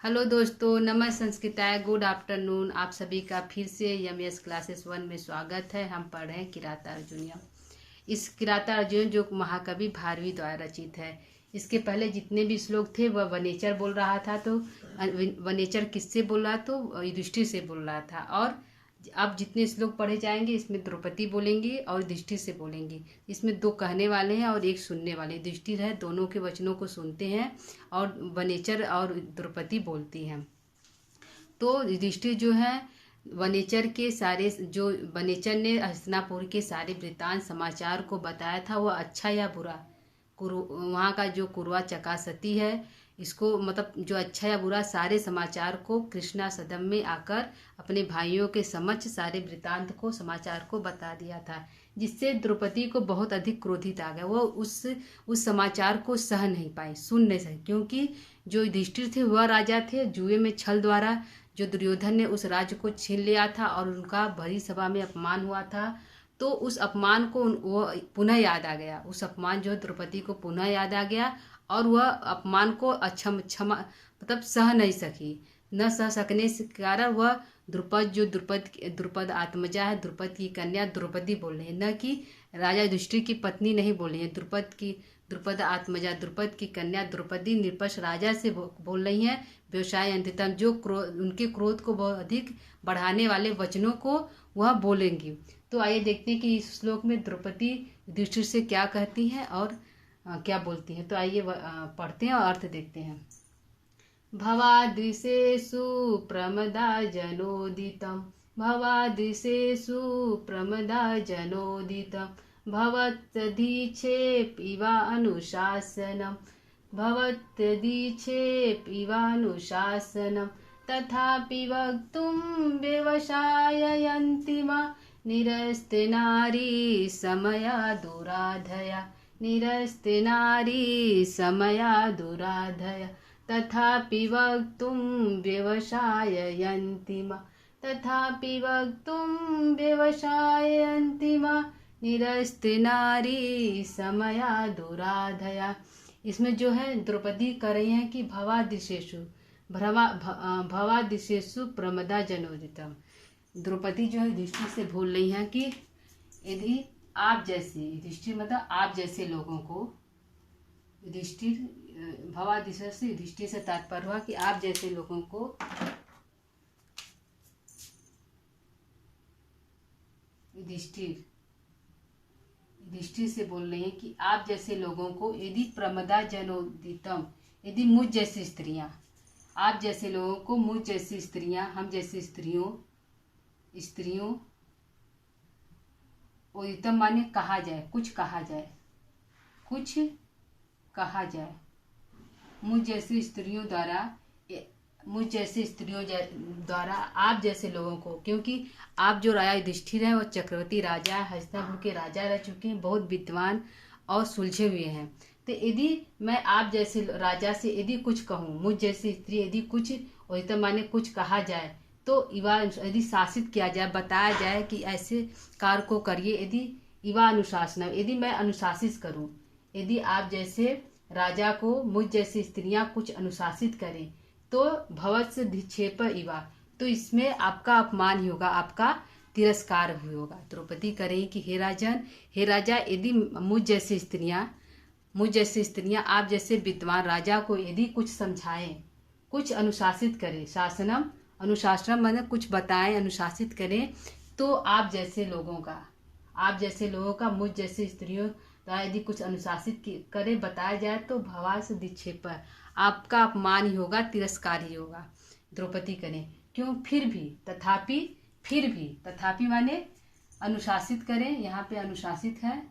Hello दोस्तों, नमः संस्कृताय, गुड आफ्टरनून। आप सभी का फिर से यमएस क्लासेस 1 में स्वागत है। हम पढ़ रहे हैं किराता अर्जुनीयम। इस किराता अर्जुनीयम जो महाकवि भारवी द्वारा रचित है। इसके पहले जितने भी श्लोक थे वह वनेचर बोल रहा था, तो वनेचर किससे बोल रहा, तो युधिष्ठिर से बोल रहा था। और अब जितने श्लोक पढ़े जाएंगे इसमें द्रौपदी बोलेंगी और युधिष्ठिर से बोलेंगी। इसमें दो कहने वाले हैं और एक सुनने वाले। युधिष्ठिर है, दोनों के वचनों को सुनते हैं और वनेचर और द्रौपदी बोलती हैं। तो युधिष्ठिर जो है वनेचर के सारे, जो वनेचर ने हस्तिनापुर के सारे वृत्तांत समाचार को बताया था, वह अच्छा या बुरा, वहाँ का जो कुरवा चकासती है, इसको मतलब जो अच्छा या बुरा सारे समाचार को कृष्णा सदन में आकर अपने भाइयों के समक्ष सारे वृत्तांत को समाचार को बता दिया था, जिससे द्रौपदी को बहुत अधिक क्रोधित आ गया। वो उस समाचार को सह नहीं पाई, सुन नहीं सकी, क्योंकि जो युधिष्ठिर थे वह राजा थे जुए में छल द्वारा जो दुर्योधन ने उस राज्य को छीन लिया था और उनका भरी सभा में अपमान हुआ था। तो उस अपमान को वो पुनः याद आ गया। उस अपमान जो द्रौपदी को पुनः याद आ गया और वह अपमान को क्षमा मतलब सह नहीं सकी। न सह सकने के कारण वह द्रुपद आत्मजा है, द्रुपद की कन्या द्रौपदी बोल रही है, न कि राजा युधिष्ठिर की पत्नी नहीं बोल रही है। द्रुपद आत्मजा, द्रुपद की कन्या द्रौपदी निरपक्ष राजा से बोल रही हैं। व्यवसाय अंततम जो उनके क्रोध को बहुत अधिक बढ़ाने वाले वचनों को वह बोलेंगी। तो आइए देखते हैं कि इस श्लोक में द्रौपदी युधिष्ठिर से क्या कहती हैं और क्या बोलती हैं। तो आइए पढ़ते हैं और अर्थ देखते हैं। भवादृशेषु प्रमदा जनोदितं, भवादृशेषु प्रमदा जनोदितं, भवत्यधीक्षेपिवानुशासनं, भवत्यधीक्षेपिवानुशासनं, तथापि वक्तुं व्यवसाययन्ति मा निरस्ते नारी समया दुराधया, निरस्ते नारी समया दुराधया, तथापि वक्तुं व्यवसाययन्ति मा, तथापि वक्तुं व्यवसाययन्ति मा निरस्ते नारी समया दुराधया। इसमें जो है द्रौपदी कर रही हैं कि भवादिशेषु प्रमदा जनोदितम। द्रौपदी जो है युधिष्ठिर से बोल रही हैं कि यदि आप जैसे, युधिष्ठिर मतलब आप जैसे लोगों को, युधिष्ठिर भवादिशा से युधिष्ठिर से तात्पर्य हुआ कि आप जैसे लोगों को, युधिष्ठिर से बोल रही हैं कि आप जैसे लोगों को यदि प्रमदा जनोदितम, यदि मुझ जैसी स्त्रियां, आप जैसे लोगों को, मुझ जैसी स्त्रियां, हम जैसी स्त्रियों उदितम माने कहा जाए, कुछ कहा जाए, कुछ कहा जाए, मुझ जैसी स्त्रियों द्वारा आप जैसे लोगों को, क्योंकि आप जो राजा युधिष्ठिर हैं वो चक्रवर्ती राजा, हस्तिनापुर के राजा रह चुके हैं, बहुत विद्वान और सुलझे हुए हैं। तो यदि मैं आप जैसे राजा से यदि कुछ कहूँ, मुझ जैसी स्त्री यदि कुछ, और माने कुछ कहा जाए, तो यदि शासित किया जाए, बताया जाए कि ऐसे कार्य को करिए, यदि इवा अनुशासन, यदि मैं अनुशासित करूँ, यदि आप जैसे राजा को मुझ जैसी स्त्रियां कुछ अनुशासित करें, तो भवत्स धिक्षेप इवा, तो इसमें आपका अपमान ही होगा, आपका तिरस्कार भी होगा। द्रौपदी करें कि हे राजन, हे राजा, यदि मुझ जैसी स्त्रियां आप जैसे विद्वान राजा को यदि कुछ समझाएं, कुछ अनुशासित करें, शासनम अनुशासनम मतलब कुछ बताएं, अनुशासित करें, तो आप जैसे लोगों का मुझ जैसी स्त्रियों द्वारा यदि कुछ अनुशासित करे, बताया जाए, तो भवास दिक्षेप, आपका अपमान ही होगा, तिरस्कार ही होगा। द्रौपदी करें क्यों, फिर भी, तथापि माने अनुशासित करें, यहाँ पे अनुशासित है,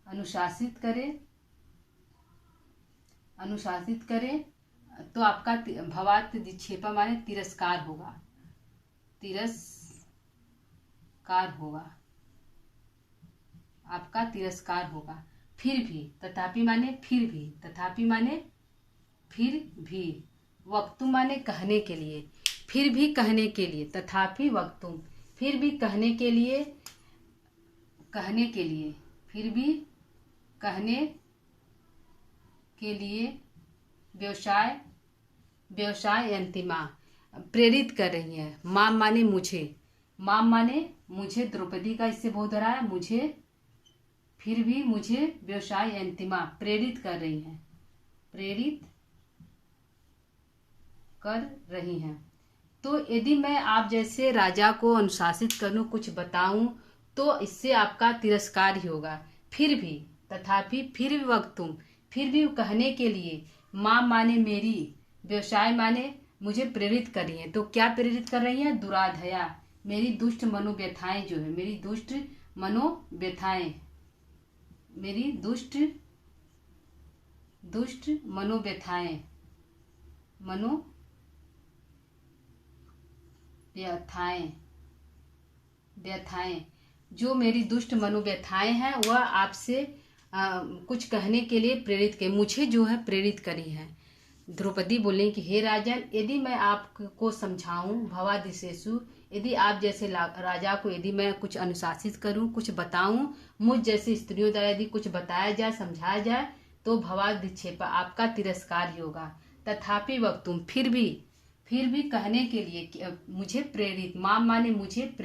अनुशासित करें तो आपका भवात दिक्षेपा माने तिरस्कार होगा, आपका तिरस्कार होगा। फिर भी, तथापि माने फिर भी, वक्तुम माने कहने के लिए, फिर भी कहने के लिए, तथापि वक्तुम फिर भी कहने के लिए, फिर भी कहने के लिए, व्यवसाय व्यवसाय अंतिमा प्रेरित कर रही हैं। माम माने मुझे, माम माने मुझे, द्रौपदी का इससे बोध हो रहा है मुझे, फिर भी मुझे व्यवसाय अंतिमा प्रेरित कर रही हैं, प्रेरित कर रही हैं। तो यदि मैं आप जैसे राजा को अनुशासित करूं, कुछ बताऊं, तो इससे आपका तिरस्कार ही होगा। फिर भी, तथापि, फिर भी वक्तुम, फिर भी कहने के लिए, माँ माने मेरी, व्यवसाय माने मुझे प्रेरित कर रही है। तो क्या प्रेरित कर रही है? दुराधया, मेरी दुष्ट मनोव्यथाएं जो है, मेरी दुष्ट मनोव्यथाएं, मेरी दुष्ट दुष्ट मनोव्यथाएं, व्यथाएं, व्यथाएं, जो मेरी दुष्ट मनोव्यथाएं हैं वह आपसे कुछ कहने के लिए प्रेरित के, मुझे जो है प्रेरित करी है। द्रौपदी बोले कि हे राजन, यदि मैं आपको समझाऊं, भवादिशेषु, यदि आप जैसे राजा को यदि मैं कुछ अनुशासित करूं, कुछ बताऊं, मुझ जैसी स्त्रियों द्वारा यदि कुछ बताया जाए, समझाया जाए, तो भवादिक्षेपा, आपका तिरस्कार ही होगा। तथापि वक्तुम, फिर भी कहने के लिए मुझे प्रेरित, माम माने मुझे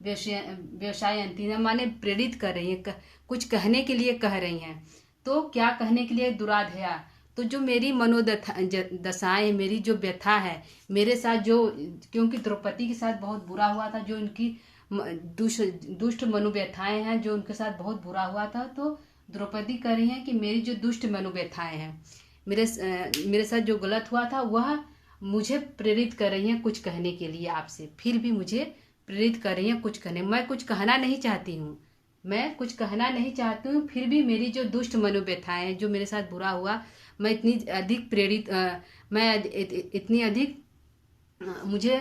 व्यवसाय अंतिम माने प्रेरित कर रही है, कुछ कहने के लिए कह रही हैं। तो क्या कहने के लिए? दुराधया, तो जो मेरी मनोदशाएं, मेरी जो व्यथा है, मेरे साथ जो, क्योंकि द्रौपदी के साथ बहुत बुरा हुआ था, जो उनकी दुष्ट मनोव्यथाएं हैं, जो उनके साथ बहुत बुरा हुआ था, तो द्रौपदी कह रही हैं कि मेरी जो दुष्ट मनोव्यथाएं हैं, मेरे साथ जो गलत हुआ था, वह मुझे प्रेरित कर रही हैं कुछ कहने के लिए आपसे। फिर भी मुझे प्रेरित कर रही हैं कुछ कहने, मैं कुछ कहना नहीं चाहती हूँ, मैं कुछ कहना नहीं चाहती हूँ, फिर भी मेरी जो दुष्ट मनोव्यथाएं, जो मेरे साथ बुरा हुआ, मैं इतनी अधिक प्रेरित, मैं इतनी अधिक मुझे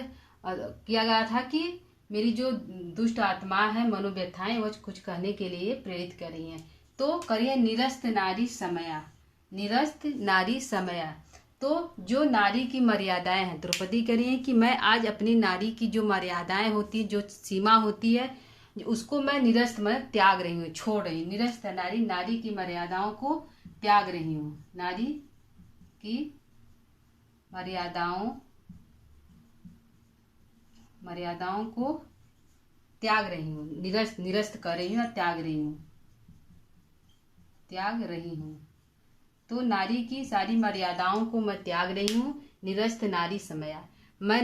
किया गया था कि मेरी जो दुष्ट आत्मा है, मनोव्यथाएं, वह कुछ कहने के लिए प्रेरित कर रही हैं। तो करिए निरस्त नारी समया, निरस्त नारी समया, तो जो नारी की मर्यादाएं हैं, द्रौपदी कह रही है कि मैं आज अपनी नारी की जो मर्यादाएं होती है, जो सीमा होती है, उसको मैं निरस्त, मैं त्याग रही हूँ, छोड़ रही हूँ। निरस्त नारी, नारी की मर्यादाओं को त्याग रही हूँ, नारी की मर्यादाओं को त्याग रही हूँ, निरस्त कर रही हूँ, त्याग रही हूँ। तो नारी की सारी मर्यादाओं को मैं त्याग रही हूँ। निरस्त नारी समया, मैं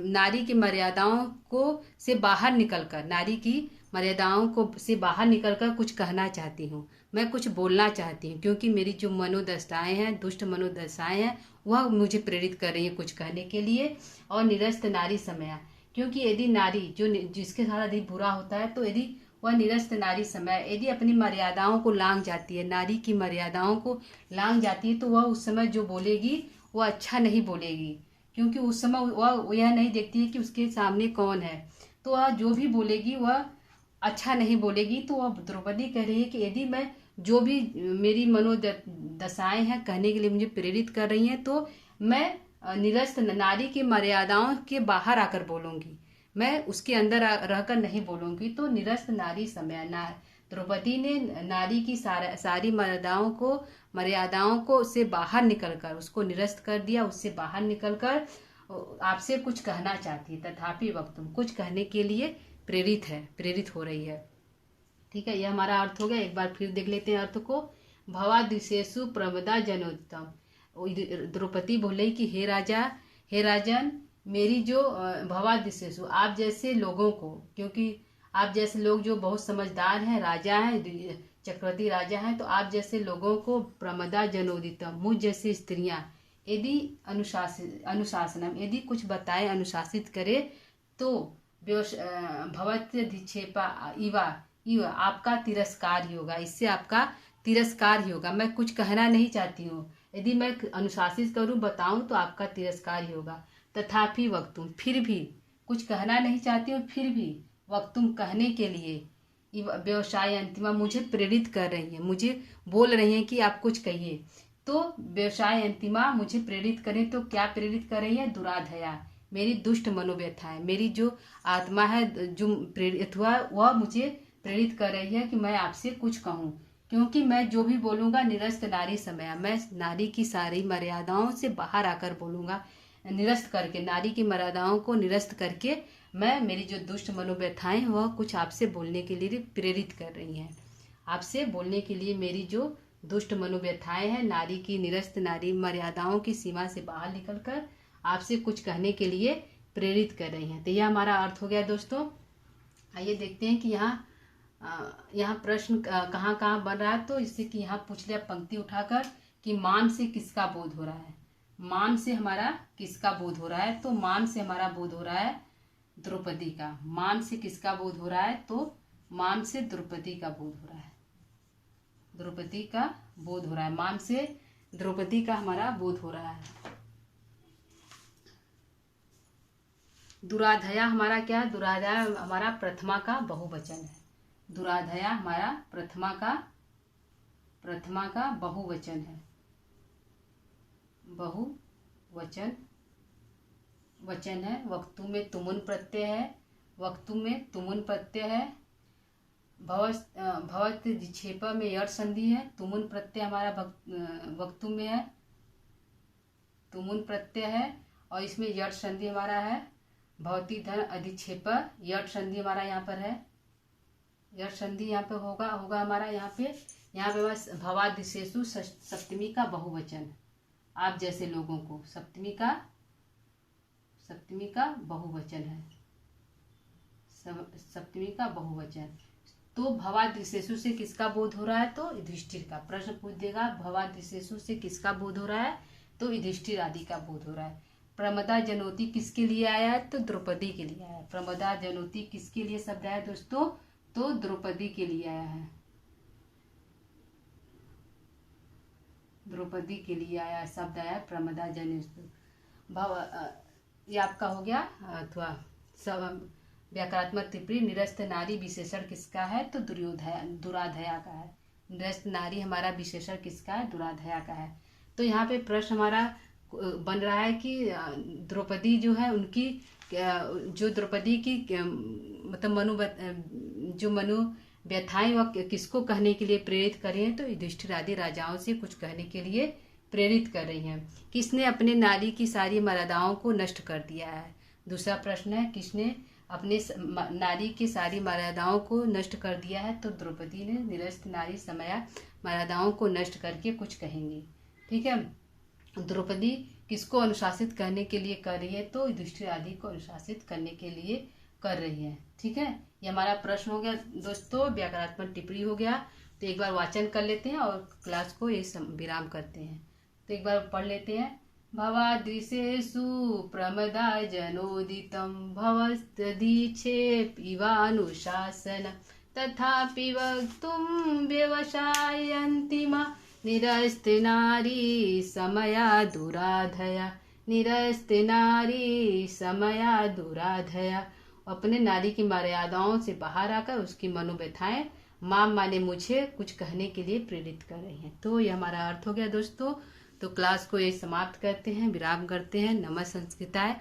नारी की मर्यादाओं को से बाहर निकलकर, नारी की मर्यादाओं को से बाहर निकलकर कुछ कहना चाहती हूँ, मैं कुछ बोलना चाहती हूँ, क्योंकि मेरी जो मनोदशाएं हैं, दुष्ट मनोदशाएं हैं, वह मुझे प्रेरित कर रही है कुछ कहने के लिए। और निरस्त नारी समया, क्योंकि यदि नारी जिसके साथ अधिक बुरा होता है, तो यदि वह निरस्त नारी समय यदि अपनी मर्यादाओं को लांघ जाती है, नारी की मर्यादाओं को लांघ जाती है, तो वह उस समय जो बोलेगी वह अच्छा नहीं बोलेगी, क्योंकि उस समय वह यह नहीं देखती है कि उसके सामने कौन है, तो वह जो भी बोलेगी वह अच्छा नहीं बोलेगी। तो वह द्रौपदी कह रही है कि यदि मैं जो भी मेरी मनोदशाएं हैं कहने के लिए मुझे प्रेरित कर रही हैं, तो मैं निरस्त नारी की मर्यादाओं के बाहर आकर बोलूंगी, मैं उसके अंदर रहकर नहीं बोलूंगी। तो निरस्त नारी समय, द्रौपदी ने नारी की सारी मर्यादाओं को से बाहर निकलकर उसको निरस्त कर दिया, उससे बाहर निकलकर आपसे कुछ कहना चाहती है। तथापि वक्तुम, कुछ कहने के लिए प्रेरित हो रही है। ठीक है, यह हमारा अर्थ हो गया। एक बार फिर देख लेते हैं अर्थ को। भवादिशेषु प्रमदा जनोत्तम, द्रौपदी बोले कि हे राजा, हे राजन, मेरी जो भवादिशेषु, आप जैसे लोगों को, क्योंकि आप जैसे लोग जो बहुत समझदार हैं, राजा हैं, चक्रवर्ती राजा हैं, तो आप जैसे लोगों को प्रमदा जनोदितम, मुझ जैसी स्त्रियां यदि अनुशासनम, यदि कुछ बताए, अनुशासित करे, तो भवत्यधिक्षेपा इवा आपका तिरस्कार ही होगा, इससे आपका तिरस्कार ही होगा। मैं कुछ कहना नहीं चाहती हूँ, यदि मैं अनुशासित करूँ, बताऊँ, तो आपका तिरस्कार ही होगा। तथापि वक्तुम, फिर भी कुछ कहना नहीं चाहती हूँ, फिर भी वक्तुम कहने के लिए, व्यवसाय अंतिमा मुझे प्रेरित कर रही है, मुझे बोल रही हैं कि आप कुछ कहिए। तो व्यवसाय अंतिमा मुझे प्रेरित करें, तो क्या प्रेरित कर रही है? दुराधया, मेरी दुष्ट मनोव्यथा है, मेरी जो आत्मा है, जो प्रेरित हुआ, वह मुझे प्रेरित कर रही है कि मैं आपसे कुछ कहूँ, क्योंकि मैं जो भी बोलूँगा निरस्त नारी समय, मैं नारी की सारी मर्यादाओं से बाहर आकर बोलूँगा, निरस्त करके, नारी की मर्यादाओं को निरस्त करके मैं मेरी जो दुष्ट मनोव्यथाएं वह कुछ आपसे बोलने के लिए प्रेरित कर रही हैं। आपसे बोलने के लिए मेरी जो दुष्ट मनोव्यथाएं हैं, नारी की निरस्त, नारी मर्यादाओं की सीमा से बाहर निकलकर आपसे कुछ कहने के लिए प्रेरित कर रही हैं। तो यह हमारा अर्थ हो गया दोस्तों। आइए देखते हैं कि यहाँ प्रश्न कहाँ कहाँ बन रहा है। तो इससे कि यहाँ पूछ लिया पंक्ति उठाकर कि मान से किसका बोध हो रहा है। मान से हमारा किसका बोध हो रहा है? तो मान से हमारा बोध हो रहा है द्रौपदी का। मान से किसका बोध हो रहा है? तो मान से द्रौपदी का बोध हो रहा है। द्रौपदी का बोध हो रहा है। मान से द्रौपदी का हमारा बोध हो रहा है। दुराधया हमारा क्या है? दुराधया हमारा प्रथमा का बहुवचन है। दुराधया हमारा प्रथमा का बहुवचन है। बहुवचन वचन है। वक्तु में तुमुन प्रत्यय है। वक्तु में तुमुन प्रत्यय है। भवत जिक्षेप में यट संधि है। तुमुन प्रत्यय हमारा वक्तु में है, तुमुन प्रत्यय है और इसमें यट संधि हमारा है। भवती धन अधिक्षेप यट संधि हमारा यहाँ पर है। यट संधि यहाँ पे होगा हमारा यहाँ पे बस भवादिशेषु सप्तमी का बहुवचन। आप जैसे लोगों को सप्तमी का बहुवचन है। सप्तमी का बहुवचन। तो भवादिशेषु से किसका बोध हो रहा है? तो युधिष्ठिर का। प्रश्न पूछ देगा भवादिशेषु से किसका बोध हो रहा है? तो युधिष्ठिर आदि का बोध हो रहा है। प्रमदा जनोती किसके लिए आया है? तो द्रौपदी के लिए आया है। प्रमदा जनोती किसके लिए शब्द आया दोस्तों? तो द्रौपदी के लिए आया है। द्रौपदी के लिए आया शब्द आया प्रमदा जनोती। ये आपका हो गया अथवा सब व्याकरणात्मक टिप्पणी। निरस्त नारी विशेषण किसका है? तो दुराधया का है। निरस्त नारी हमारा विशेषण किसका है? दुराधया का है। तो यहाँ पे प्रश्न हमारा बन रहा है कि द्रौपदी जो है उनकी जो द्रौपदी की मतलब जो व्यथाएं वह किसको कहने के लिए प्रेरित कर रही हैं? तो युधिष्ठिर आदि राजाओं से कुछ कहने के लिए प्रेरित कर रही हैं। किसने अपने नारी की सारी मर्यादाओं को नष्ट कर दिया है? दूसरा प्रश्न है किसने अपने नारी की सारी मर्यादाओं को नष्ट कर दिया है? तो द्रौपदी ने निरस्त नारी समय मर्यादाओं को नष्ट करके कुछ कहेंगी। ठीक है। द्रौपदी किसको अनुशासित करने के लिए कर रही है? तो युधिष्ठिर आदि को अनुशासित करने के लिए कर रही है। ठीक है। ये हमारा प्रश्न हो गया दोस्तों। व्याकरणात्मक टिप्पणी हो गया। तो एक बार वाचन कर लेते हैं और क्लास को ये विराम करते हैं। तो एक बार पढ़ लेते हैं। भवादृशेषु प्रमदा जनोदितं भवस्तदीक्षेप इवानुशासन तथापि वक्तुं व्यवसायन्तिमा निरस्त नारी समया दुराधया। निरस्त नारी समया दुराधया। अपने नारी की मर्यादाओं से बाहर आकर उसकी मनोव्यथाएं माम माने मुझे कुछ कहने के लिए प्रेरित कर रही हैं। तो ये हमारा अर्थ हो गया दोस्तों। तो क्लास को ये समाप्त करते हैं, विराम करते हैं। नमः संस्कृताय।